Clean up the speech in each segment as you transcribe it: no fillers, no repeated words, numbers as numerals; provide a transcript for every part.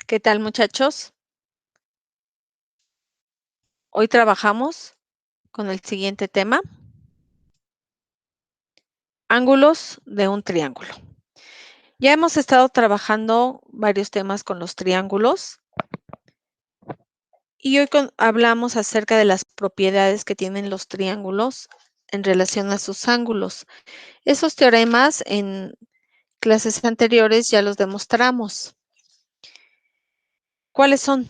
¿Qué tal, muchachos? Hoy trabajamos con el siguiente tema, ángulos de un triángulo. Ya hemos estado trabajando varios temas con los triángulos y hoy hablamos acerca de las propiedades que tienen los triángulos en relación a sus ángulos. Esos teoremas en clases anteriores ya los demostramos. ¿Cuáles son?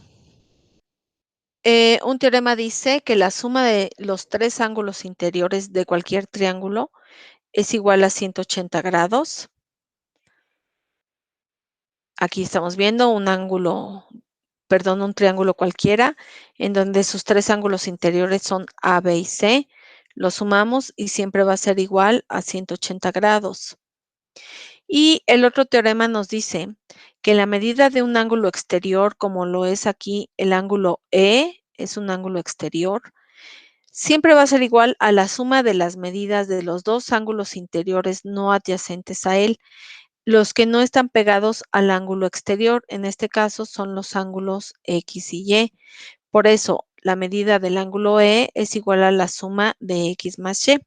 Un teorema dice que la suma de los tres ángulos interiores de cualquier triángulo es igual a 180 grados. Aquí estamos viendo un triángulo cualquiera, en donde sus tres ángulos interiores son A, B y C. Lo sumamos y siempre va a ser igual a 180 grados. Y el otro teorema nos dice que la medida de un ángulo exterior, como lo es aquí el ángulo E, es un ángulo exterior, siempre va a ser igual a la suma de las medidas de los dos ángulos interiores no adyacentes a él. Los que no están pegados al ángulo exterior, en este caso, son los ángulos X y Y. Por eso, la medida del ángulo E es igual a la suma de X más Y.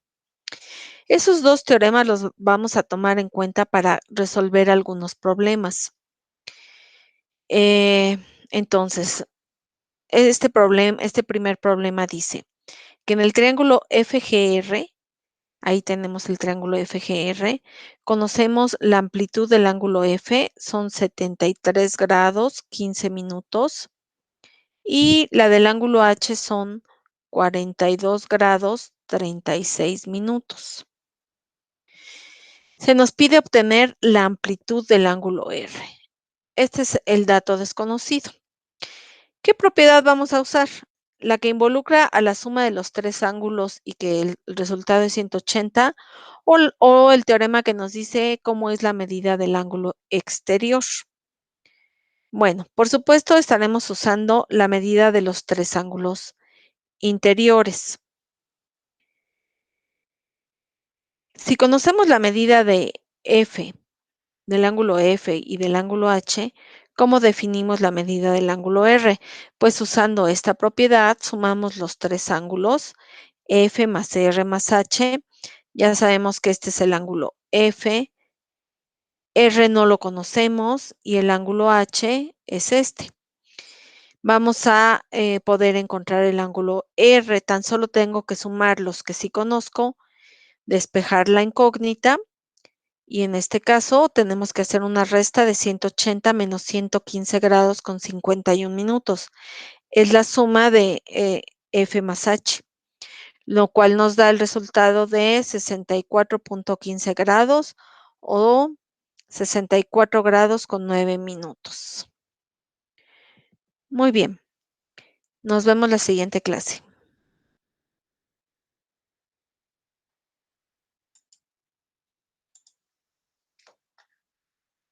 Esos dos teoremas los vamos a tomar en cuenta para resolver algunos problemas. Eh, entonces, este primer problema dice que en el triángulo FGR, ahí tenemos el triángulo FGR. Conocemos la amplitud del ángulo F, son 73 grados, 15 minutos. Y la del ángulo H son 42 grados, 36 minutos. Se nos pide obtener la amplitud del ángulo R. Este es el dato desconocido. ¿Qué propiedad vamos a usar? La que involucra a la suma de los tres ángulos y que el resultado es 180, o el teorema que nos dice cómo es la medida del ángulo exterior. Bueno, por supuesto estaremos usando la medida de los tres ángulos interiores. Si conocemos la medida de F, del ángulo F y del ángulo H, ¿cómo definimos la medida del ángulo R? Pues usando esta propiedad sumamos los tres ángulos, F más R más H. Ya sabemos que este es el ángulo F, R no lo conocemos y el ángulo H es este. Vamos a poder encontrar el ángulo R, tan solo tengo que sumar los que sí conozco, despejar la incógnita. Y en este caso tenemos que hacer una resta de 180 menos 115 grados con 51 minutos. Es la suma de F más H, lo cual nos da el resultado de 64.15 grados o 64 grados con 9 minutos. Muy bien, nos vemos la siguiente clase.